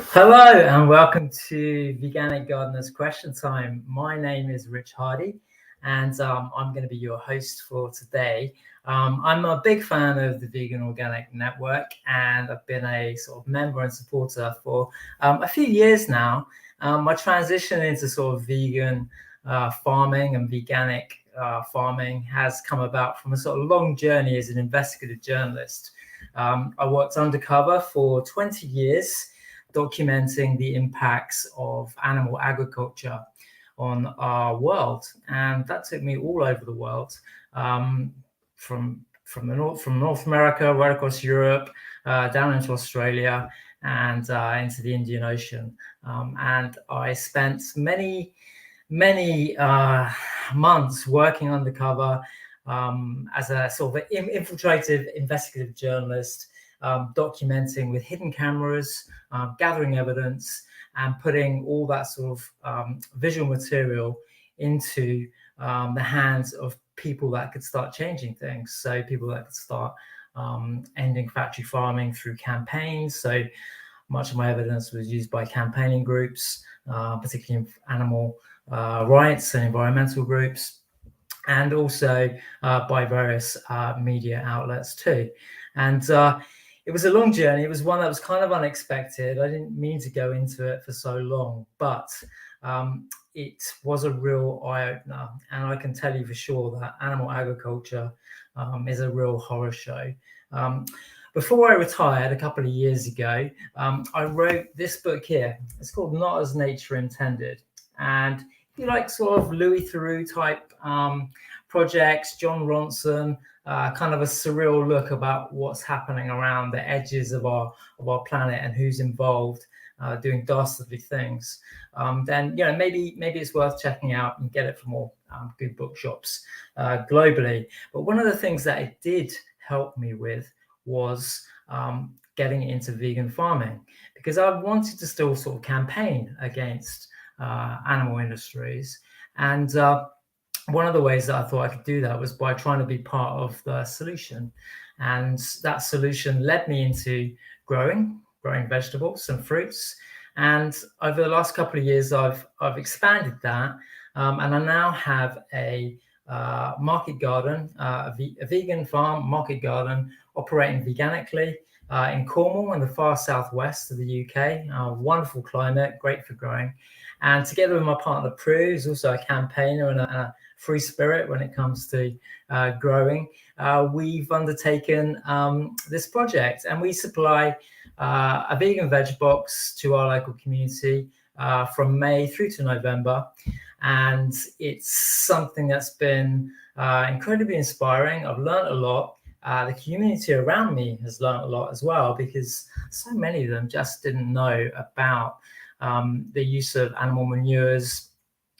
Hello and welcome to Veganic Gardener's Question Time. My name is Rich Hardy and I'm going to be your host for today. I'm a big fan of the Vegan Organic Network and I've been a sort of member and supporter for a few years now. My transition into sort of vegan farming and veganic farming has come about from a sort of long journey as an investigative journalist. I worked undercover for 20 years documenting the impacts of animal agriculture on our world, and that took me all over the world, from North America, right across Europe, down into Australia, and into the Indian Ocean. And I spent many months working undercover as a sort of infiltrative investigative journalist, documenting with hidden cameras, gathering evidence, and putting all that sort of visual material into the hands of people that could start changing things. So people that could start ending factory farming through campaigns. So much of my evidence was used by campaigning groups, particularly animal rights and environmental groups, and also by various media outlets too. And it was a long journey. It was one that was kind of unexpected. I didn't mean to go into it for so long, but it was a real eye-opener. And I can tell you for sure that animal agriculture is a real horror show. Before I retired a couple of years ago, I wrote this book here. It's called Not As Nature Intended. And if you like sort of Louis Theroux type projects, John Ronson, kind of a surreal look about what's happening around the edges of our planet and who's involved doing dastardly things, then maybe it's worth checking out and get it from all good bookshops globally. But one of the things that it did help me with was getting into vegan farming, because I wanted to still sort of campaign against animal industries. And one of the ways that I thought I could do that was by trying to be part of the solution. And that solution led me into growing vegetables and fruits. And over the last couple of years, I've expanded that. And I now have a market garden, a vegan farm market garden operating veganically in Cornwall in the far southwest of the UK. Wonderful climate, great for growing. And together with my partner Prue, who's also a campaigner and a free spirit when it comes to growing, we've undertaken this project, and we supply a vegan veg box to our local community from May through to November. And it's something that's been incredibly inspiring. I've learned a lot. The community around me has learned a lot as well, because so many of them just didn't know about the use of animal manures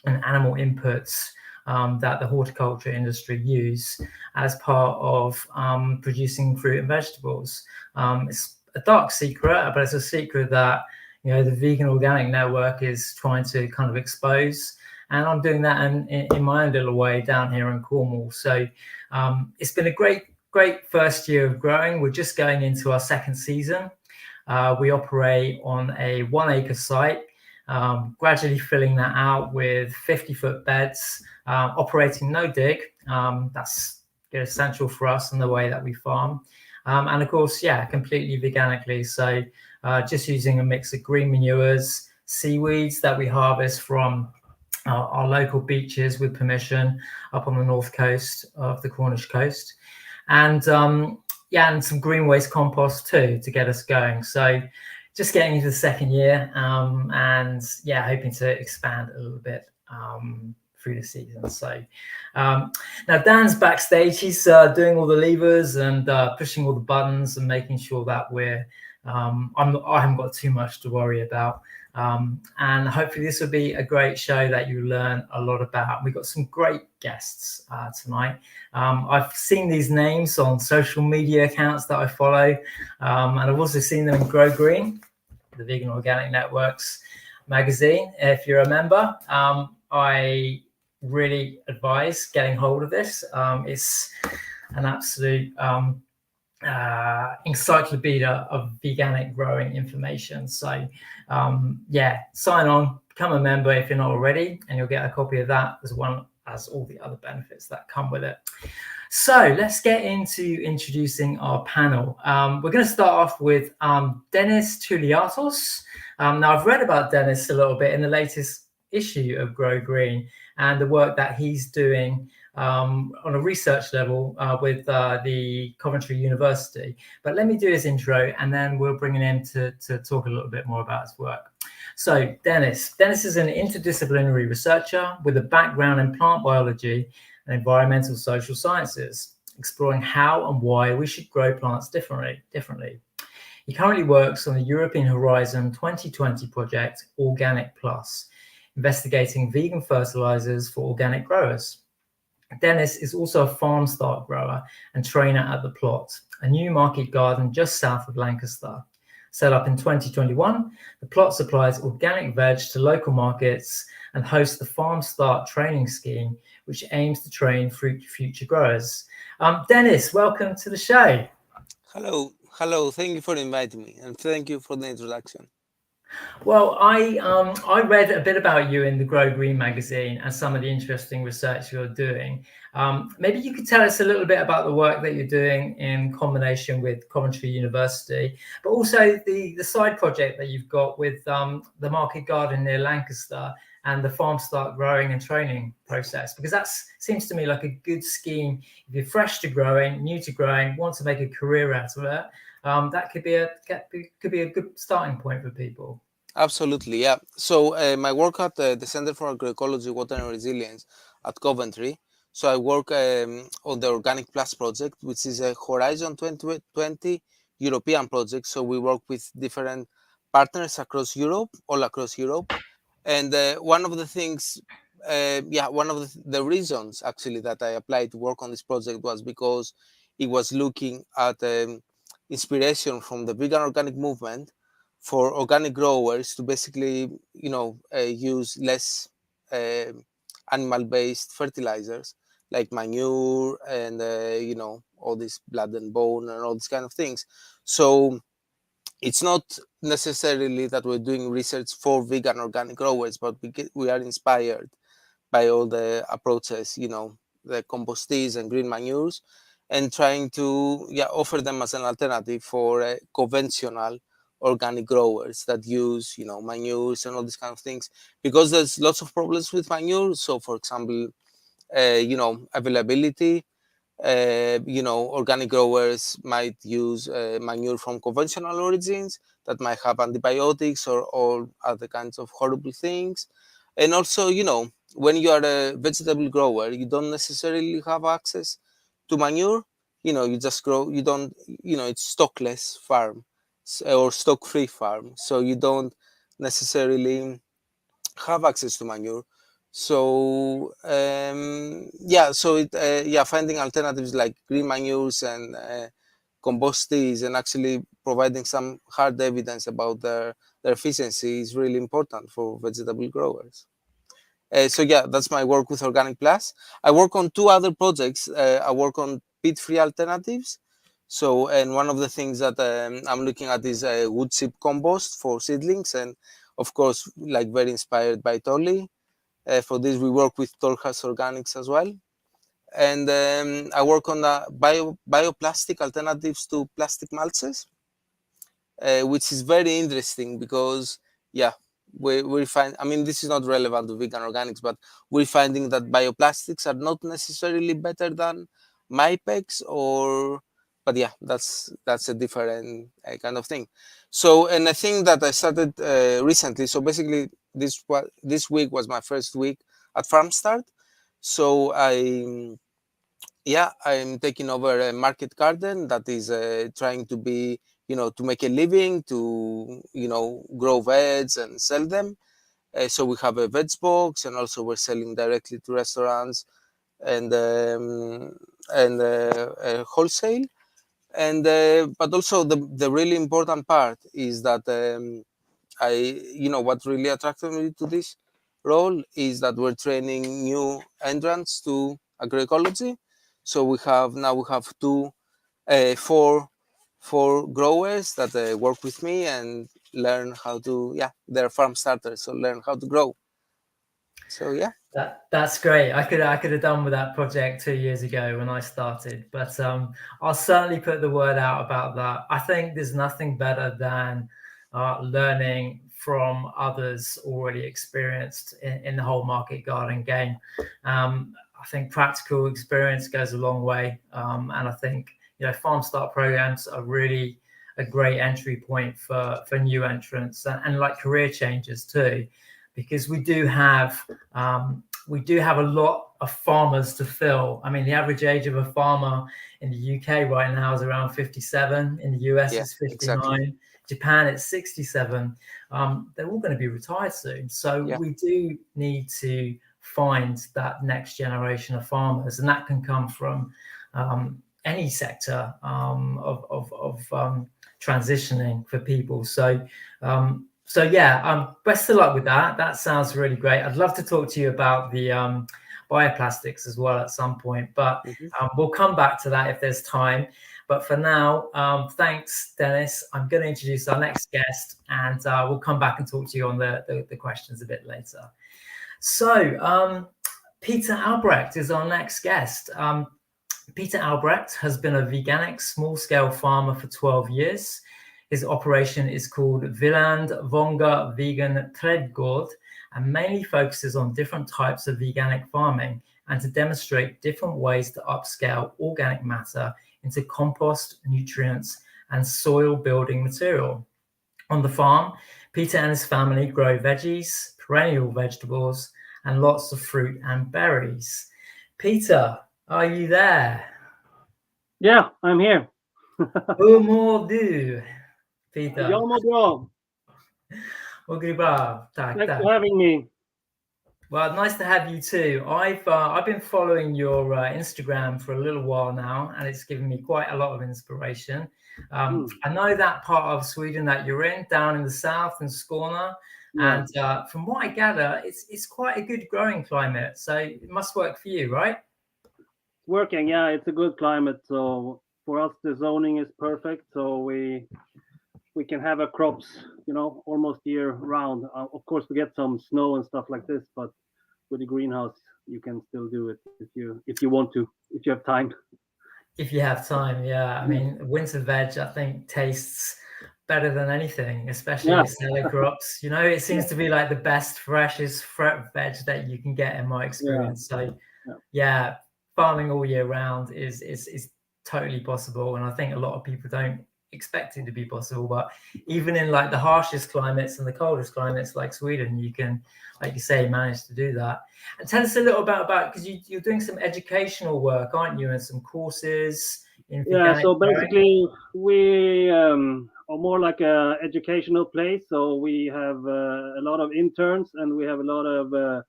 and animal inputs that the horticulture industry use as part of producing fruit and vegetables. It's a dark secret, but it's a secret that the Vegan Organic Network is trying to kind of expose. And I'm doing that in my own little way down here in Cornwall. So it's been a great first year of growing. We're just going into our second season. We operate on a 1 acre site, gradually filling that out with 50-foot beds, operating no dig. That's essential for us in the way that we farm. And of course, completely veganically. So just using a mix of green manures, seaweeds that we harvest from our local beaches with permission up on the north coast of the Cornish coast. And and some green waste compost too to get us going. So just getting into the second year, and hoping to expand a little bit through the season. So now Dan's backstage. He's doing all the levers and pushing all the buttons and making sure that I haven't got too much to worry about. And hopefully this will be a great show that you learn a lot about. We've got some great guests tonight. I've seen these names on social media accounts that I follow, and I've also seen them in Grow Green, the Vegan Organic Network's magazine. If you're a member, I really advise getting hold of this. It's an absolute encyclopedia of veganic growing information. So, yeah, sign on, become a member if you're not already, and you'll get a copy of that as well as all the other benefits that come with it. So let's get into introducing our panel. We're going to start off with Dennis Touliatos. Now, I've read about Dennis a little bit in the latest issue of Grow Green and the work that he's doing on a research level with the Coventry University. But let me do his intro, and then we'll bring him in to talk a little bit more about his work. So Dennis is an interdisciplinary researcher with a background in plant biology and environmental social sciences, exploring how and why we should grow plants differently. He currently works on the European Horizon 2020 project, Organic Plus, investigating vegan fertilizers for organic growers. Dennis is also a farm start grower and trainer at The Plot, a new market garden just south of Lancaster. Set up in 2021, The Plot supplies organic veg to local markets and hosts the Farm Start training scheme, which aims to train future growers. Dennis, welcome to the show. Hello. Thank you for inviting me, and thank you for the introduction. Well, I read a bit about you in the Grow Green magazine and some of the interesting research you're doing. Maybe you could tell us a little bit about the work that you're doing in combination with Coventry University, but also the side project that you've got with the market garden near Lancaster and the farm start growing and training process, because that seems to me like a good scheme. If you're fresh to growing, new to growing, want to make a career out of it, that could be a good starting point for people. Absolutely, yeah. So my work at the Center for Agroecology, Water and Resilience at Coventry. So I work on the Organic Plus project, which is a Horizon 2020 European project. So we work with different partners across Europe, all across Europe. And one of the things, one of the reasons actually that I applied to work on this project was because it was looking at inspiration from the vegan organic movement for organic growers to basically, use less uh, animal-based fertilizers like manure and, all this blood and bone and all these kind of things. So it's not necessarily that we're doing research for vegan organic growers, but we are inspired by all the approaches, the compostees and green manures, and trying to offer them as an alternative for conventional organic growers that use, manures and all these kind of things, because there's lots of problems with manure. So, for example, availability. Organic growers might use manure from conventional origins that might have antibiotics or all other kinds of horrible things. And also, when you are a vegetable grower, you don't necessarily have access to manure. You just grow, you don't, it's stockless farm or stock free farm. So you don't necessarily have access to manure. So finding alternatives like green manures and compostees and actually providing some hard evidence about their efficiency is really important for vegetable growers. That's my work with Organic Plus. I work on two other projects. I work on peat-free alternatives. So, and one of the things that I'm looking at is wood chip compost for seedlings, and of course, like very inspired by Tolly. For this, we work with Tolhas Organics as well. And I work on bioplastic alternatives to plastic mulches, which is very interesting because, we find, I mean, this is not relevant to vegan organics, but we're finding that bioplastics are not necessarily better than MyPex but that's a different kind of thing. So, and I think that I started recently. So basically, this week was my first week at Farm Start. So I'm taking over a market garden that is trying to be, to make a living, to, grow veg and sell them. So we have a veg box, and also we're selling directly to restaurants and wholesale. And but also the really important part is that what really attracted me to this role is that we're training new entrants to agroecology. So we have two for growers that work with me and learn how to, they're farm starters, so learn how to grow. So yeah. That's great. I could have done with that project 2 years ago when I started, but I'll certainly put the word out about that. I think there's nothing better than learning from others already experienced in the whole market garden game. I think practical experience goes a long way, and I think farm start programs are really a great entry point for new entrants and like career changers too, because we do have a lot of farmers to fill. I mean, the average age of a farmer in the UK right now is around 57. In the US, it's 59. Exactly. Japan, it's 67. They're all going to be retired soon. So we do need to find that next generation of farmers, and that can come from any sector of transitioning for people. So best of luck with that. That sounds really great. I'd love to talk to you about the bioplastics as well at some point, but we'll come back to that if there's time. But for now, thanks, Dennis. I'm going to introduce our next guest, and we'll come back and talk to you on the questions a bit later. So Peter Albrect is our next guest. Peter Albrect has been a veganic small-scale farmer for 12 years. His operation is called Villand Vånga Vegan Trädgård and mainly focuses on different types of veganic farming and to demonstrate different ways to upscale organic matter into compost, nutrients, and soil building material. On the farm, Peter and his family grow veggies, perennial vegetables, and lots of fruit and berries. Peter, are you there? Yeah, I'm here. Hur mår du, Peter? Jag mår bra. Okay, bra. Thanks for having me. Well, nice to have you too. I've been following your Instagram for a little while now, and it's given me quite a lot of inspiration. I know that part of Sweden that you're in, down in the south in Skåne, and from what I gather, it's quite a good growing climate. So it must work for you, right? Working, yeah, it's a good climate. So for us, the zoning is perfect. So we can have our crops, almost year round. Of course, we get some snow and stuff like this, but with the greenhouse, you can still do it if you want to, if you have time. If you have time, yeah. I mean, winter veg, I think, tastes better than anything, especially with salad crops. It seems to be like the best, freshest veg that you can get in my experience. So, farming all year round is totally possible, and I think a lot of people don't expect it to be possible. But even in like the harshest climates and the coldest climates like Sweden, you can, like you say, manage to do that. And tell us a little about because you're doing some educational work, aren't you, and some courses in veganic so basically we are more like a educational place. So we have a lot of interns, and we have a lot of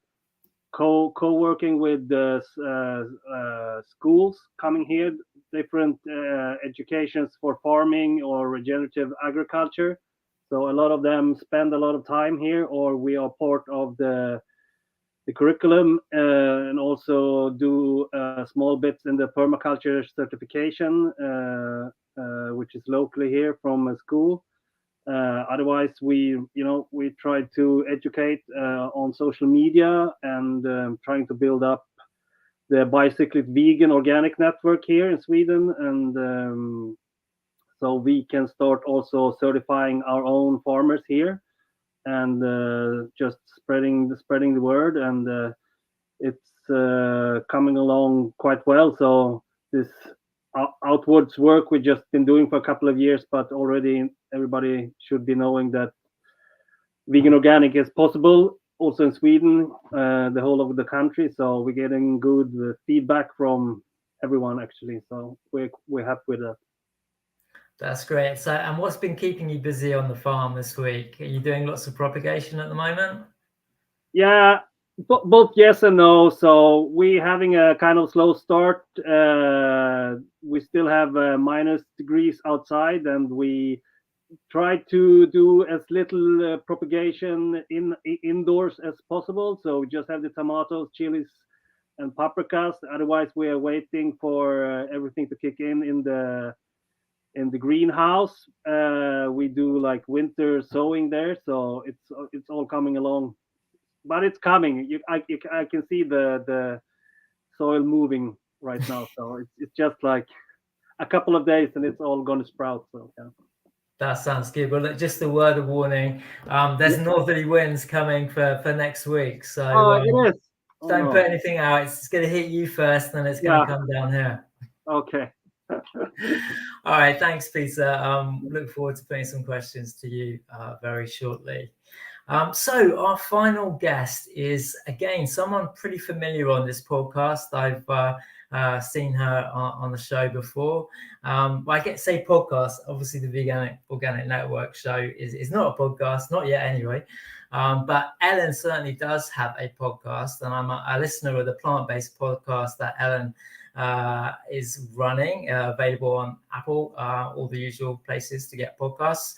co-working with schools coming here, different educations for farming or regenerative agriculture. So a lot of them spend a lot of time here, or we are part of the curriculum, and also do small bits in the permaculture certification, which is locally here from a school. Otherwise, we try to educate on social media and trying to build up the bicyclist vegan organic network here in Sweden, and so we can start also certifying our own farmers here, and just spreading the word, and it's coming along quite well. So this outwards work we've just been doing for a couple of years, but already everybody should be knowing that vegan organic is possible also in Sweden, the whole of the country. So we're getting good feedback from everyone actually. So we're happy with that. That's great. So, and what's been keeping you busy on the farm this week? Are you doing lots of propagation at the moment? Yeah, both yes and no. So we're having a kind of slow start. We still have minus degrees outside, and we try to do as little propagation indoors as possible. So we just have the tomatoes, chilies, and paprikas. Otherwise, we are waiting for everything to kick in the in the greenhouse. We do like winter sowing there, so it's all coming along, but it's coming. I can see the soil moving right now, so it's just like a couple of days and it's all going to sprout. So yeah. That sounds good. Well, look, just a word of warning. There's northerly winds coming for next week. So It is. Oh, don't no. put anything out. It's going to hit you first, then it's going to come down here. Okay. All right. Thanks, Peter. Look forward to putting some questions to you very shortly. So our final guest is, again, someone pretty familiar on this podcast. I've seen her on the show before. I get to say podcast. Obviously, the Veganic Organic Network show is not a podcast, not yet anyway. But Ellen certainly does have a podcast, and I'm a listener of the plant-based podcast that Ellen is running, available on Apple, all the usual places to get podcasts.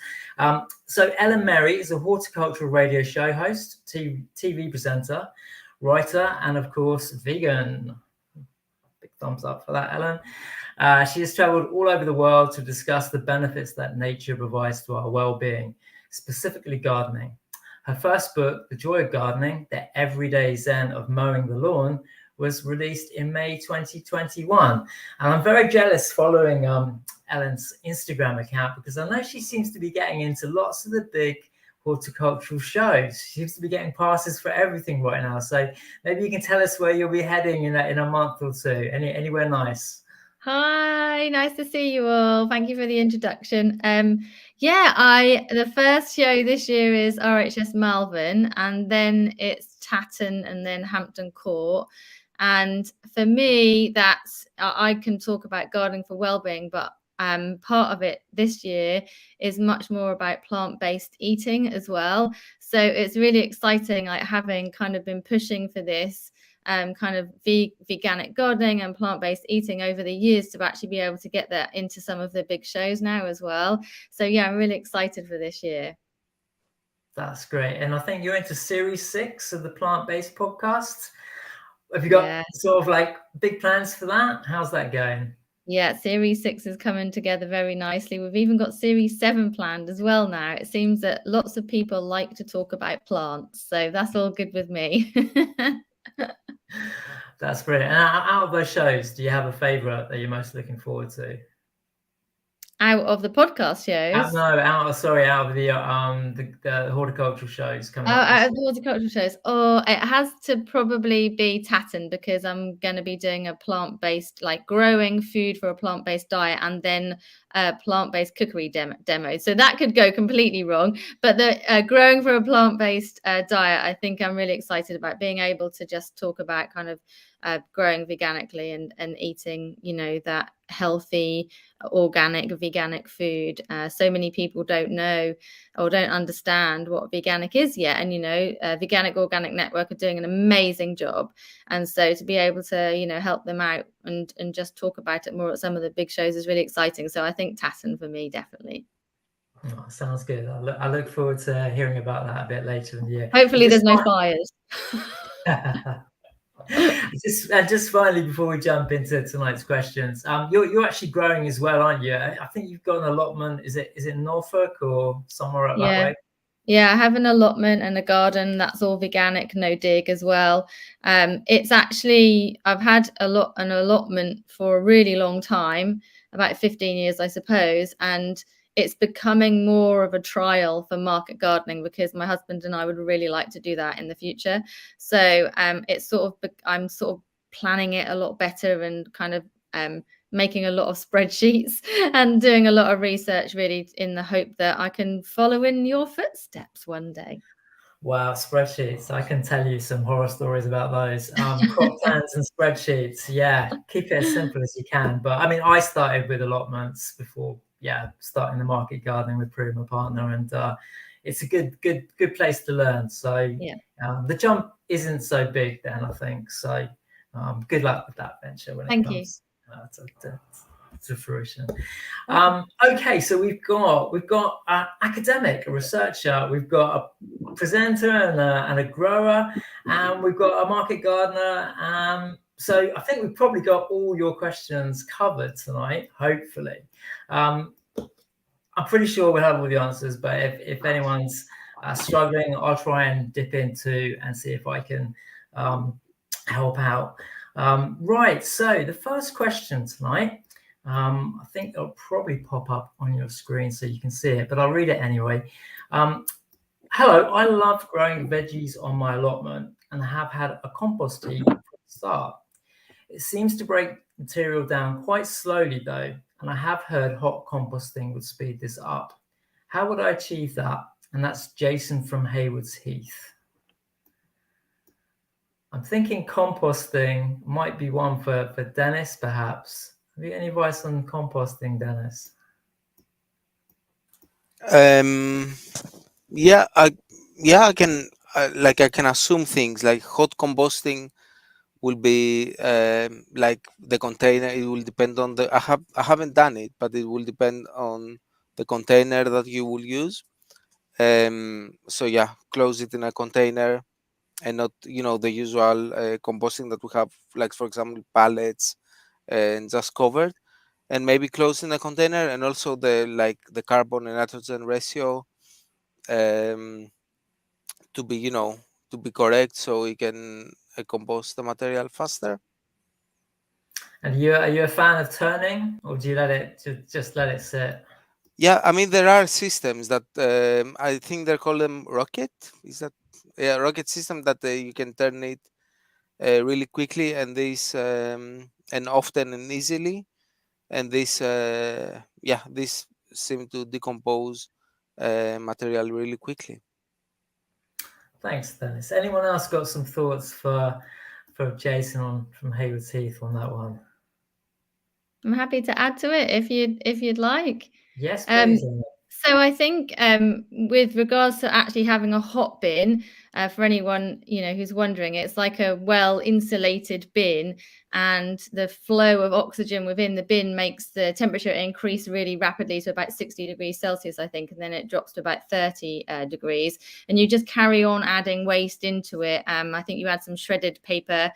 So Ellen Merry is a horticultural radio show host, TV presenter, writer, and of course, vegan. Big thumbs up for that, Ellen. She has traveled all over the world to discuss the benefits that nature provides to our well-being, specifically gardening. Her first book, The Joy of Gardening, The Everyday Zen of Mowing the Lawn, was released in May 2021. And I'm very jealous following Ellen's Instagram account, because I know she seems to be getting into lots of the big horticultural shows. She seems to be getting passes for everything right now. So maybe you can tell us where you'll be heading in a month or two. Anywhere nice? Hi, nice to see you all. Thank you for the introduction. The first show this year is RHS Malvern, and then it's Tatton, and then Hampton Court. And for me, that's I can talk about gardening for wellbeing, but part of it this year is much more about plant-based eating as well. So it's really exciting, like having kind of been pushing for this kind of veganic gardening and plant-based eating over the years, to actually be able to get that into some of the big shows now as well. So yeah, I'm really excited for this year. That's great. And I think you're into series 6 of the plant-based podcast. Have you got sort of like big plans for that? How's that going? Yeah, series 6 is coming together very nicely. We've even got series 7 planned as well now. It seems that lots of people like to talk about plants, so that's all good with me. That's brilliant. And out of those shows, do you have a favorite that you're most looking forward to? Out of the podcast shows? Out of the horticultural shows coming up. Out of the horticultural shows. Oh, it has to probably be Tatton, because I'm going to be doing a plant-based, like growing food for a plant-based diet, and then a plant-based cookery demo. So that could go completely wrong. But the growing for a plant-based diet, I think I'm really excited about being able to just talk about kind of growing veganically and eating, that healthy, organic, veganic food. So many people don't know or don't understand what veganic is yet. And, Veganic Organic Network are doing an amazing job. And so to be able to, help them out and just talk about it more at some of the big shows is really exciting. So I think Tatton for me, definitely. Oh, sounds good. I look forward to hearing about that a bit later in the year. Hopefully there's no fires. Just finally, before we jump into tonight's questions, you're actually growing as well, aren't you? I think you've got an allotment. Is it Norfolk or somewhere up that way? Yeah, I have an allotment and a garden that's all veganic, no dig as well. It's actually, I've had an allotment for a really long time, about 15 years, I suppose, and it's becoming more of a trial for market gardening, because my husband and I would really like to do that in the future. So it's I'm sort of planning it a lot better, and kind of making a lot of spreadsheets and doing a lot of research, really in the hope that I can follow in your footsteps one day. Wow, spreadsheets. I can tell you some horror stories about those. Crop plans and spreadsheets. Yeah, keep it as simple as you can. But I mean, I started with allotments before, starting the market gardening with Prue, my partner, and it's a good place to learn. So the jump isn't so big then, I think. So good luck with that venture when it comes to fruition. Okay, so we've got an academic, a researcher, we've got a presenter and a grower, and we've got a market gardener. So I think we've probably got all your questions covered tonight, hopefully. I'm pretty sure we'll have all the answers, but if anyone's struggling, I'll try and dip into and see if I can help out. Right, so the first question tonight, I think it'll probably pop up on your screen so you can see it, but I'll read it anyway. Hello, I love growing veggies on my allotment and have had a compost heap from the start. It seems to break material down quite slowly though, and I have heard hot composting would speed this up. How would I achieve that? And that's Jason from Haywards Heath. I'm thinking composting might be one for Dennis, perhaps. Have you any advice on composting, Dennis? Yeah, I can I can assume things like hot composting will be like the container. It will depend on the. I haven't done it, but it will depend on the container that you will use. So yeah, close it in a container, and not the usual composting that we have, like for example pallets, and just covered, and maybe close in a container, and also the carbon and nitrogen ratio to be to be correct, so we can compost the material faster. And are you a fan of turning, or do you just let it sit? Yeah, I mean there are systems that I think they call them rocket. Is that rocket system that you can turn it really quickly, and this and often and easily, and this this seem to decompose material really quickly. Thanks, Dennis. Anyone else got some thoughts for Jason from Haywards Heath on that one? I'm happy to add to it if you'd like. Yes, please. So I think with regards to actually having a hot bin, for anyone who's wondering, it's like a well-insulated bin, and the flow of oxygen within the bin makes the temperature increase really rapidly to about 60 degrees Celsius, I think, and then it drops to about 30 degrees. And you just carry on adding waste into it. I think you add some shredded paper,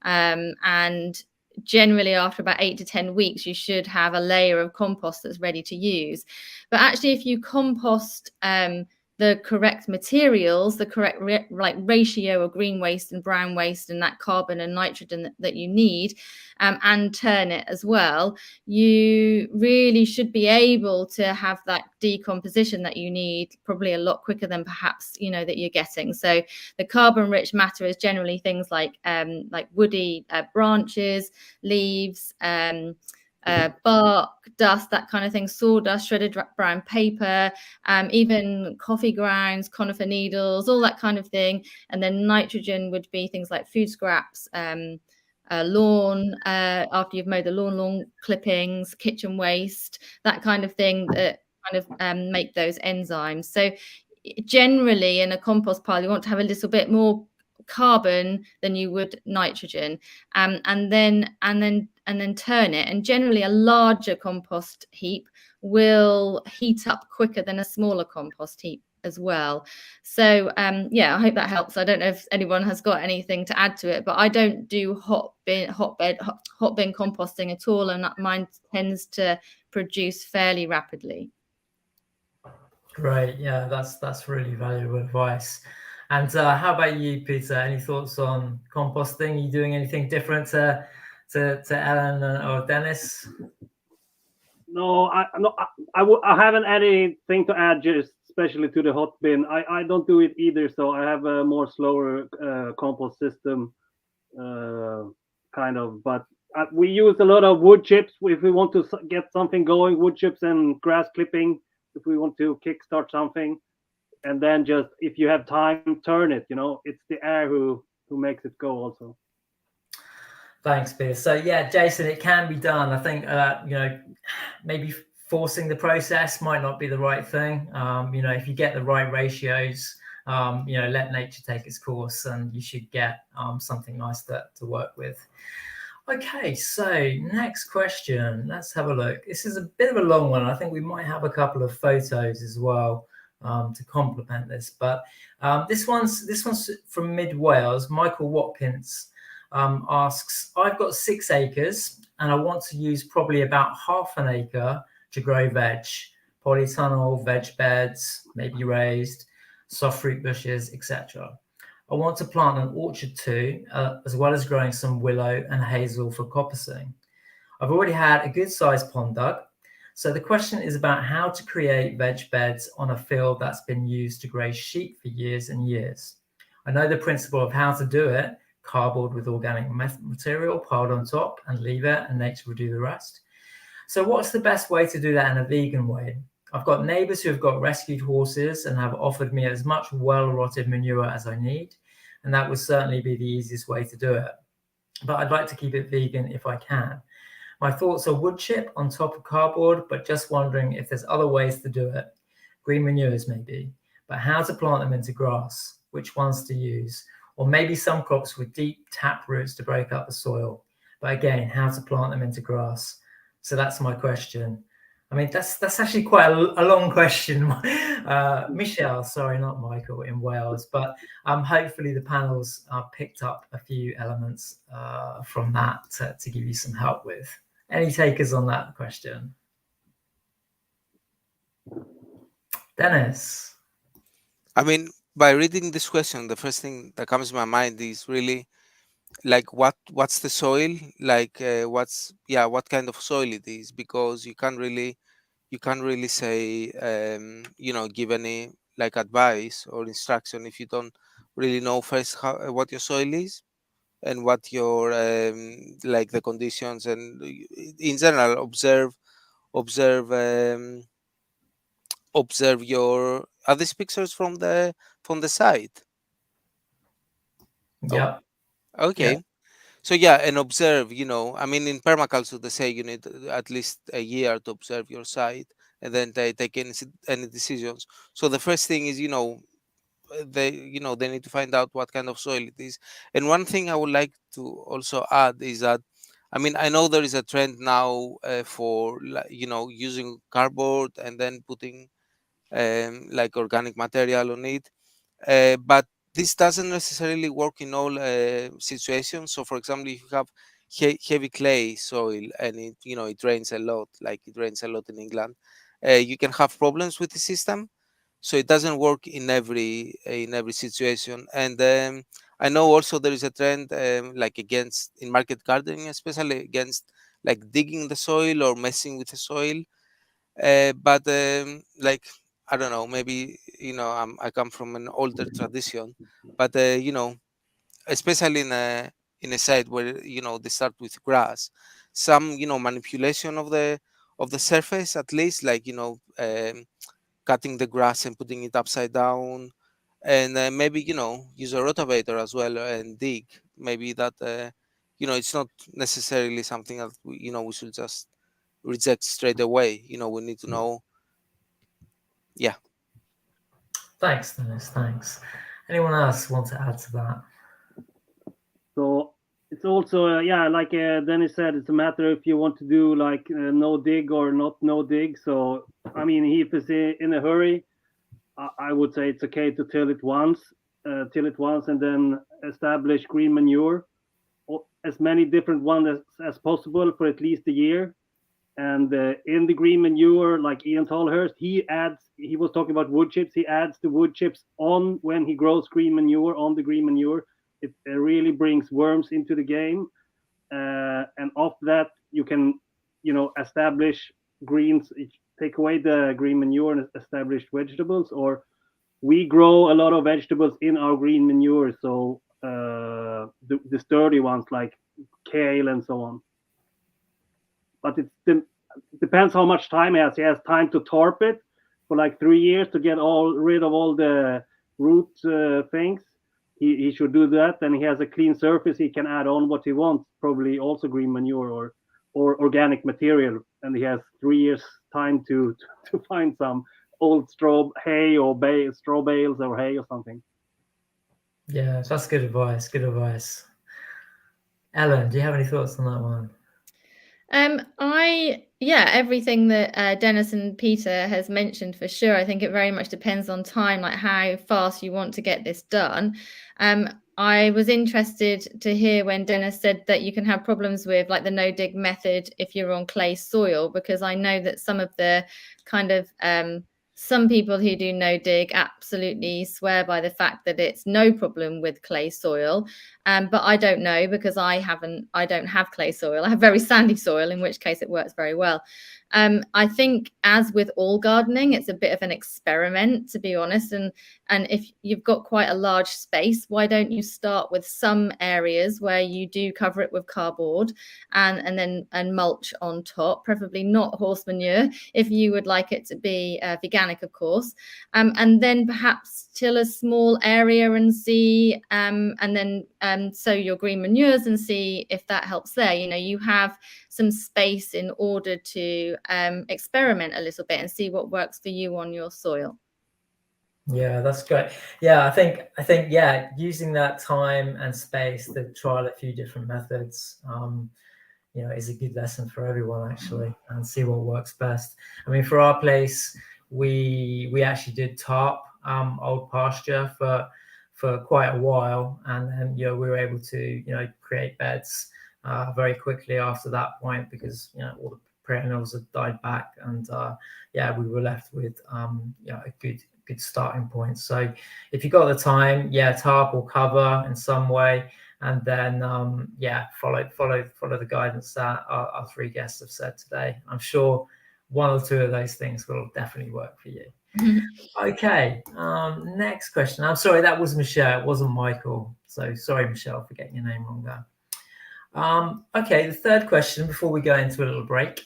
and generally after about 8 to 10 weeks you should have a layer of compost that's ready to use. But actually, if you compost the correct materials, the correct ratio of green waste and brown waste and that carbon and nitrogen that you need, and turn it as well, you really should be able to have that decomposition that you need probably a lot quicker than perhaps that you're getting. So the carbon rich matter is generally things like woody branches, leaves, bark, dust, that kind of thing, sawdust, shredded brown paper, even coffee grounds, conifer needles, all that kind of thing. And then nitrogen would be things like food scraps, lawn, after you've mowed the lawn clippings, kitchen waste, that kind of thing, that kind of make those enzymes. So generally in a compost pile you want to have a little bit more carbon than you would nitrogen, and then turn it. And generally a larger compost heap will heat up quicker than a smaller compost heap as well. So yeah, I hope that helps. I don't know if anyone has got anything to add to it, but I don't do hot bin composting at all, and mine tends to produce fairly rapidly. Great, yeah, that's really valuable advice. And how about you, Peter? Any thoughts on composting? Are you doing anything different to Ellen or Dennis? No, I haven't anything to add, just especially to the hot bin. I don't do it either, so I have a more slower compost system, kind of. But we use a lot of wood chips if we want to get something going. Wood chips and grass clipping if we want to kickstart something, and then just if you have time, turn it. It's the air who makes it go also. Thanks, Peter. So yeah, Jason, it can be done. I think maybe forcing the process might not be the right thing. If you get the right ratios, let nature take its course, and you should get something nice to work with. Okay, so next question. Let's have a look. This is a bit of a long one. I think we might have a couple of photos as well to complement this. But this one's from Mid Wales. Michael Watkins asks, I've got 6 acres and I want to use probably about half an acre to grow veg, polytunnel, veg beds, maybe raised, soft fruit bushes, etc. I want to plant an orchard too, as well as growing some willow and hazel for coppicing. I've already had a good sized pond dug. So the question is about how to create veg beds on a field that's been used to graze sheep for years and years. I know the principle of how to do it, cardboard with organic material piled on top, and leave it and nature will do the rest. So what's the best way to do that in a vegan way? I've got neighbors who have got rescued horses and have offered me as much well-rotted manure as I need, and that would certainly be the easiest way to do it. But I'd like to keep it vegan if I can. My thoughts are wood chip on top of cardboard, but just wondering if there's other ways to do it. Green manures maybe, but how to plant them into grass, which ones to use, or maybe some crops with deep tap roots to break up the soil. But again, how to plant them into grass. So that's my question. I mean, that's actually quite a long question. Michelle, sorry, not Michael, in Wales, but hopefully the panels picked up a few elements from that to give you some help with. Any takers on that question? Dennis? I mean, by reading this question, the first thing that comes to my mind is really like what's the soil, like what kind of soil it is, because you can't really say give any like advice or instruction if you don't really know first what your soil is and what your like the conditions, and in general observe your, are these pictures from the site? Yeah. Okay. Yeah. So yeah, and observe, I mean, in permaculture, they say you need at least a year to observe your site and then they take any decisions. So the first thing is, they need to find out what kind of soil it is. And one thing I would like to also add is that, I mean, I know there is a trend now for, using cardboard and then putting like organic material on it. But this doesn't necessarily work in all situations. So, for example, if you have heavy clay soil and it rains a lot, like it rains a lot in England, you can have problems with the system. So it doesn't work in every situation. And I know also there is a trend like against, in market gardening, especially against like digging the soil or messing with the soil. But like, I don't know, maybe I come from an older tradition, but especially in a site where they start with grass, some manipulation of the surface, at least, like cutting the grass and putting it upside down, and maybe use a rotavator as well and dig. Maybe that it's not necessarily something that we should just reject straight away. We need to know. Yeah. Thanks, Dennis. Thanks. Anyone else want to add to that? So it's also like Dennis said, it's a matter if you want to do like no dig or not no dig. So I mean, if it's in a hurry, I would say it's okay to till it once, and then establish green manure, or as many different ones as possible for at least a year. And in the green manure, like Ian Tallhurst, he was talking about wood chips. He adds the wood chips on when he grows green manure on the green manure. It really brings worms into the game. And off that, you can, establish greens, take away the green manure and establish vegetables. Or we grow a lot of vegetables in our green manure. So the sturdy ones like kale and so on. But it depends how much time he has. He has time to tarp it for like 3 years to get rid of all the root things. He should do that. Then he has a clean surface. He can add on what he wants, probably also green manure or organic material. And he has 3 years time to find some old straw hay or straw bales or hay or something. Yeah, that's good advice. Good advice. Ellen, do you have any thoughts on that one? Everything that Dennis and Peter has mentioned for sure. I think it very much depends on time, like how fast you want to get this done. I was interested to hear when Dennis said that you can have problems with like the no dig method if you're on clay soil, because I know that some of the kind of some people who do no dig absolutely swear by the fact that it's no problem with clay soil. But I don't know, because I don't have clay soil. I have very sandy soil, in which case it works very well. I think, as with all gardening, it's a bit of an experiment, to be honest. And if you've got quite a large space, why don't you start with some areas where you do cover it with cardboard and then mulch on top, preferably not horse manure, if you would like it to be veganic, of course. And then perhaps till a small area and see, and then sow your green manures and see if that helps there. You know, you have some space in order to experiment a little bit and see what works for you on your soil. Yeah, that's great. Yeah, I think yeah, using that time and space to trial a few different methods, you know, is a good lesson for everyone, actually, and see what works best. I mean, for our place, we actually did tarp old pasture for quite a while, and then, you know, we were able to, you know, create beds very quickly after that point, because, you know, all the perennials had died back, and yeah, we were left with you know, a good starting point. So if you got the time, yeah, tarp or cover in some way, and then yeah, follow the guidance that our three guests have said today. I'm sure one or two of those things will definitely work for you. Okay, next question. I'm sorry, that was Michelle, it wasn't Michael. So sorry, Michelle, for getting your name wrong there. Okay, the third question before we go into a little break.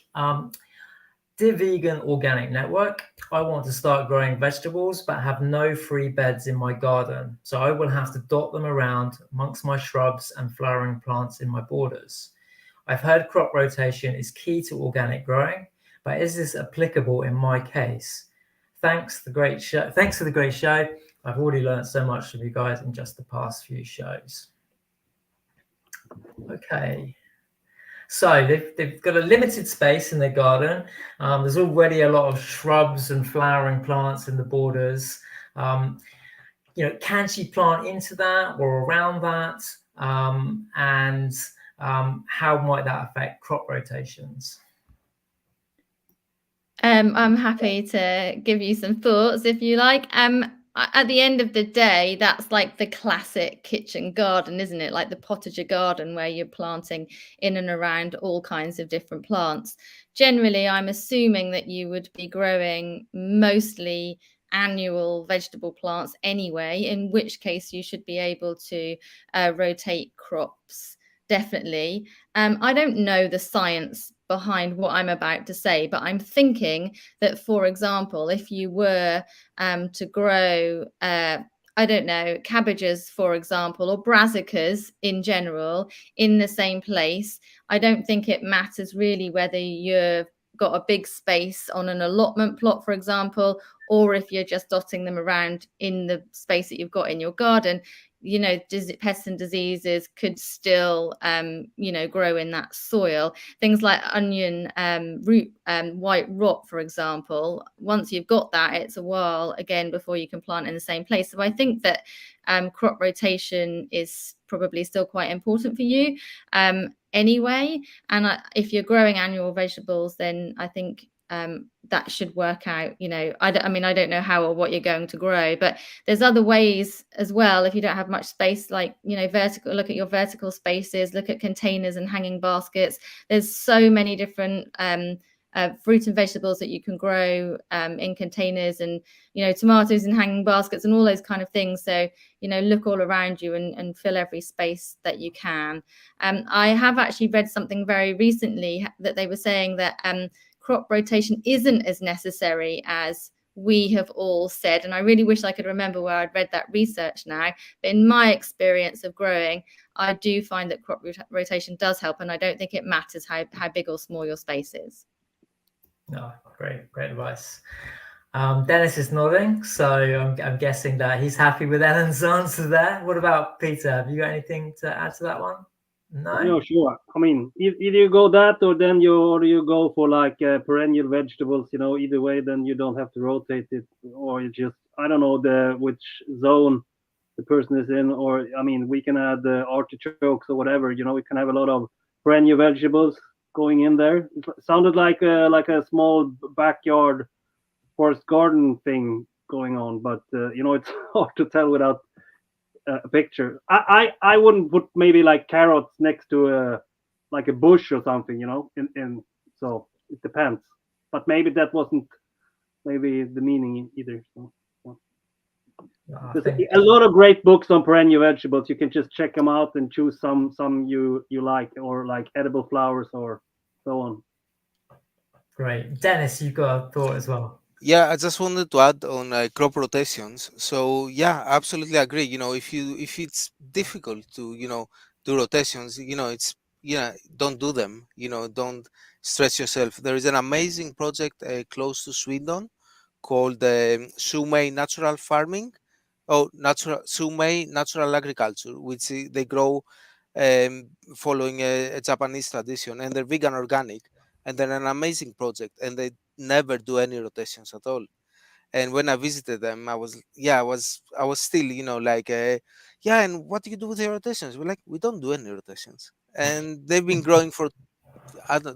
Dear Vegan Organic Network, I want to start growing vegetables but have no free beds in my garden, so I will have to dot them around amongst my shrubs and flowering plants in my borders. I've heard crop rotation is key to organic growing, but is this applicable in my case? Thanks for the great show. I've already learned so much from you guys in just the past few shows. Okay. So they've got a limited space in their garden. There's already a lot of shrubs and flowering plants in the borders. You know, can she plant into that or around that? And how might that affect crop rotations? I'm happy to give you some thoughts if you like. At the end of the day, that's like the classic kitchen garden, isn't it? Like the potager garden, where you're planting in and around all kinds of different plants. Generally, I'm assuming that you would be growing mostly annual vegetable plants anyway, in which case you should be able to rotate crops. Definitely. I don't know the science behind what I'm about to say, but I'm thinking that, for example, if you were to grow, I don't know, cabbages, for example, or brassicas in general in the same place, I don't think it matters really whether you've got a big space on an allotment plot, for example, or if you're just dotting them around in the space that you've got in your garden. You know, pests and diseases could still, you know, grow in that soil. Things like onion root, white rot, for example. Once you've got that, it's a while again before you can plant in the same place. So I think that crop rotation is probably still quite important for you anyway. And if you're growing annual vegetables, then I think that should work out. You know, I mean, I don't know how or what you're going to grow, but there's other ways as well. If you don't have much space, like, you know, look at your vertical spaces, look at containers and hanging baskets. There's so many different fruit and vegetables that you can grow in containers, and, you know, tomatoes in hanging baskets and all those kind of things. So, you know, look all around you and fill every space that you can. I have actually read something very recently that they were saying that crop rotation isn't as necessary as we have all said. And I really wish I could remember where I'd read that research now. But in my experience of growing, I do find that crop rotation does help. And I don't think it matters how big or small your space is. No, great advice. Dennis is nodding, so I'm guessing that he's happy with Ellen's answer there. What about Peter? Have you got anything to add to that one? No, sure. I mean, either you go that, or then you go for like perennial vegetables. You know, either way, then you don't have to rotate it, or you just, I don't know which zone the person is in. Or I mean, we can add artichokes or whatever. You know, we can have a lot of perennial vegetables going in there. It sounded like a small backyard forest garden thing going on, but you know, it's hard to tell without a picture. I wouldn't put maybe like carrots next to a like a bush or something, you know. In so it depends, but maybe that wasn't maybe the meaning either. So, there's a lot of great books on perennial vegetables. You can just check them out and choose some you like, or like edible flowers or so on. Great. Dennis, you've got a thought as well. Yeah, I just wanted to add on crop rotations. So yeah, absolutely agree. You know, if it's difficult to, you know, do rotations, you know, it's, don't do them. You know, don't stress yourself. There is an amazing project close to Sweden called Sumei Natural Farming. Oh, Sumei Natural Agriculture, which they grow following a Japanese tradition, and they're vegan organic, and they're an amazing project, and they never do any rotations at all. And when I visited them, I was still, you know, like, and what do you do with your rotations? We're like, we don't do any rotations, and they've been growing for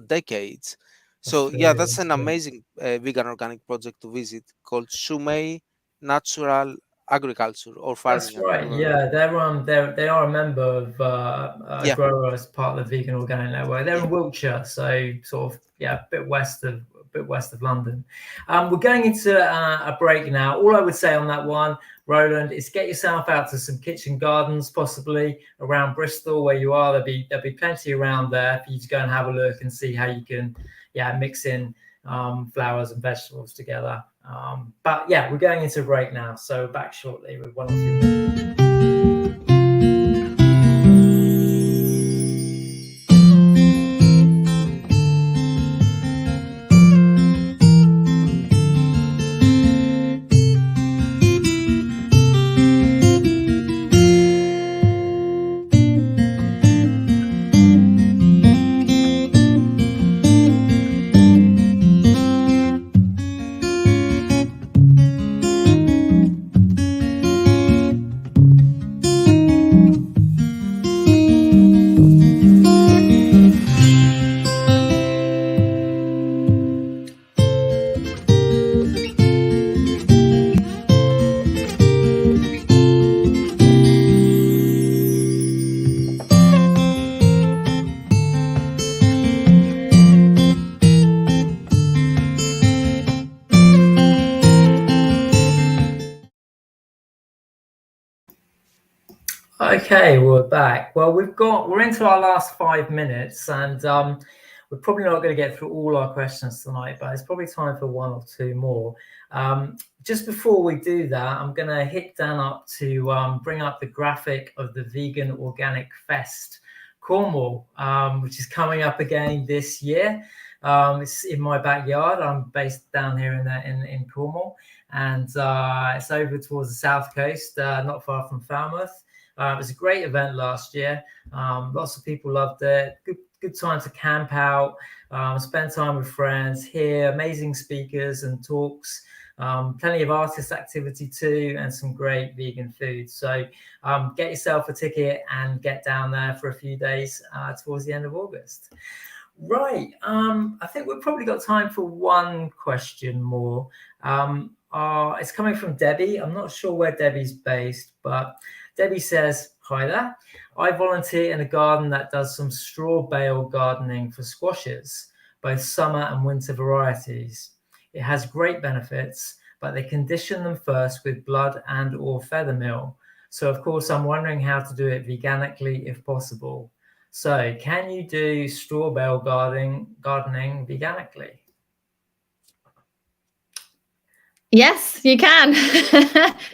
decades. So yeah, that's an amazing vegan organic project to visit called Sumei Natural Agriculture or Farming. That's right. Yeah, they are a member of Yeah. Grower as part of the Vegan Organic Network. They're in Wiltshire, so sort of a bit west of London. We're going into a break now. All I would say on that one, Roland, is get yourself out to some kitchen gardens, possibly around Bristol where you are. There'll be plenty around there for you to go and have a look and see how you can mix in flowers and vegetables together. But yeah, we're going into a break now, so back shortly with one or two more. Okay, we're back. Well, we're into our last 5 minutes, and we're probably not going to get through all our questions tonight, but it's probably time for one or two more. Just before we do that, I'm going to hit Dan up to bring up the graphic of the Vegan Organic Fest Cornwall, which is coming up again this year. It's in my backyard. I'm based down here in Cornwall, and it's over towards the south coast, not far from Falmouth. It was a great event last year. Lots of people loved it. Good time to camp out, spend time with friends, hear amazing speakers and talks, plenty of artist activity too, and some great vegan food. So get yourself a ticket and get down there for a few days towards the end of August. Right. I think we've probably got time for one question more. It's coming from Debbie. I'm not sure where Debbie's based, but Debbie says, hi there. I volunteer in a garden that does some straw bale gardening for squashes, both summer and winter varieties. It has great benefits, but they condition them first with blood and or feather meal. So of course, I'm wondering how to do it veganically if possible. So can you do straw bale gardening veganically? Yes, you can.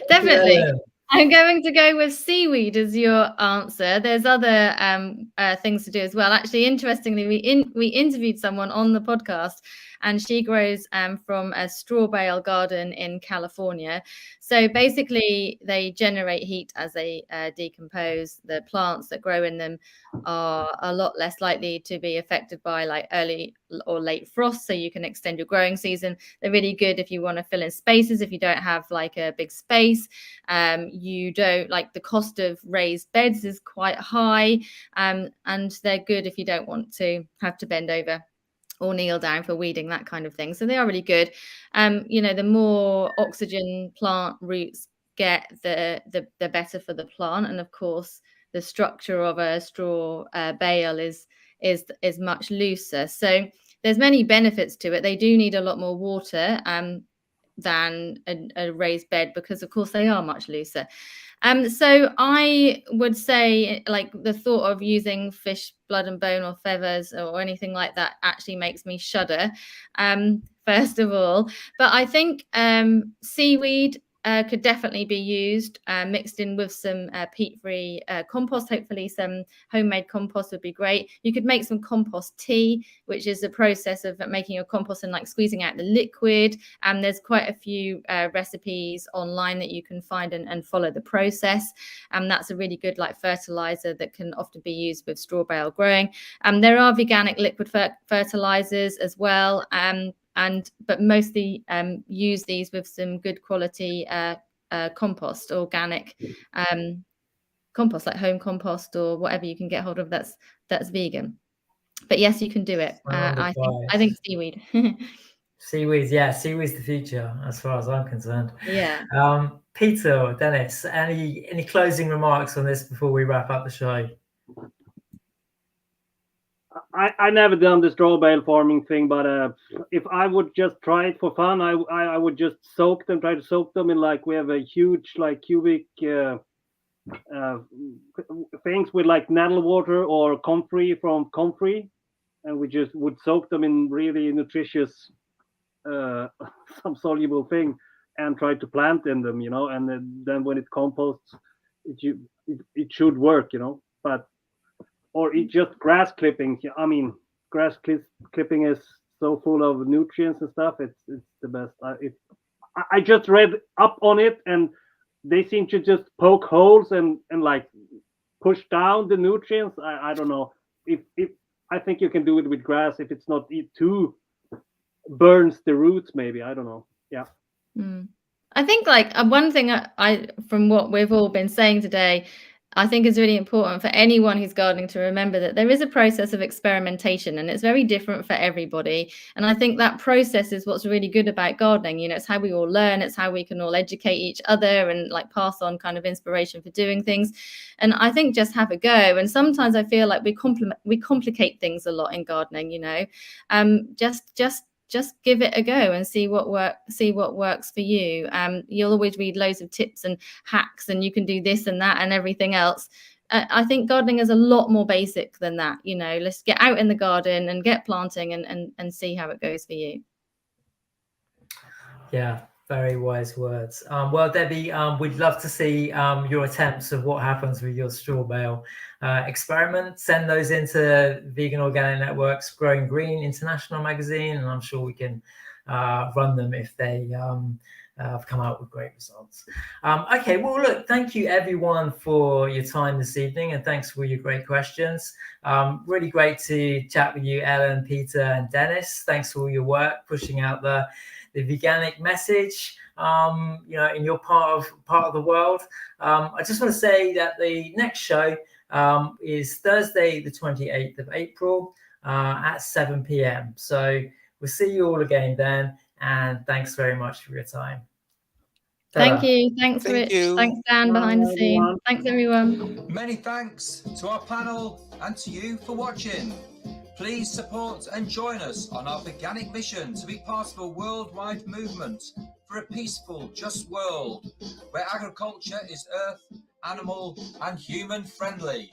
Definitely. Yeah. I'm going to go with seaweed as your answer. There's other things to do as well. Actually, interestingly, we interviewed someone on the podcast, and she grows from a straw bale garden in California. So basically, they generate heat as they decompose. The plants that grow in them are a lot less likely to be affected by like early or late frost, so you can extend your growing season. They're really good if you want to fill in spaces, if you don't have like a big space. You don't like the cost of raised beds is quite high, and they're good if you don't want to have to bend over or kneel down for weeding, that kind of thing. So they are really good. The more oxygen plant roots get, the better for the plant. And of course, the structure of a straw bale is much looser. So there's many benefits to it. They do need a lot more water than a raised bed, because of course they are much looser. So I would say, like, the thought of using fish blood and bone or feathers or anything like that actually makes me shudder, first of all. But I think seaweed could definitely be used, mixed in with some peat-free compost. Hopefully some homemade compost would be great. You could make some compost tea, which is the process of making your compost and like squeezing out the liquid. And there's quite a few recipes online that you can find and follow the process. And that's a really good like fertilizer that can often be used with straw bale growing. There are veganic liquid fertilizers as well. But mostly use these with some good quality compost, organic compost, like home compost or whatever you can get hold of that's vegan. But yes, you can do it. I think seaweed. Seaweed's the future as far as I'm concerned. Yeah. Peter or Dennis, any closing remarks on this before we wrap up the show? I never done the straw bale farming thing, but if I would just try it for fun, I would just try to soak them in, like, we have a huge like cubic things with like nettle water or comfrey from comfrey, and we just would soak them in really nutritious some soluble thing and try to plant in them, and then when it composts, it should work, but. Or it's just grass clippings. I mean, grass clipping is so full of nutrients and stuff. It's the best. I just read up on it, and they seem to just poke holes and like push down the nutrients. I don't know if I think you can do it with grass if it's not too burns the roots. Maybe, I don't know. Yeah. I think like one thing I from what we've all been saying today, I think is really important for anyone who's gardening to remember that there is a process of experimentation, and it's very different for everybody. And I think that process is what's really good about gardening. It's how we all learn. It's how we can all educate each other and like pass on kind of inspiration for doing things. And I think just have a go. And sometimes I feel like we complicate things a lot in gardening, just give it a go and see what works for you. You'll always read loads of tips and hacks, and you can do this and that and everything else. I think gardening is a lot more basic than that. Let's get out in the garden and get planting and see how it goes for you. Yeah, very wise words. Well, Debbie, we'd love to see your attempts of what happens with your straw bale experiment. Send those into Vegan Organic Network's Growing Green International magazine, and I'm sure we can run them if they have come out with great results. Okay, well, look, thank you everyone for your time this evening, and thanks for your great questions. Really great to chat with you, Ellen, Peter, and Dennis. Thanks for all your work pushing out the veganic message, in your part of the world. I just want to say that the next show is Thursday, the 28th of April at 7 p.m. So we'll see you all again then, and thanks very much for your time. Thank you. Thanks, Rich. Thanks, Dan, behind the scenes. Thanks, everyone. Many thanks to our panel and to you for watching. Please support and join us on our veganic mission to be part of a worldwide movement for a peaceful, just world where agriculture is earth, animal and human friendly.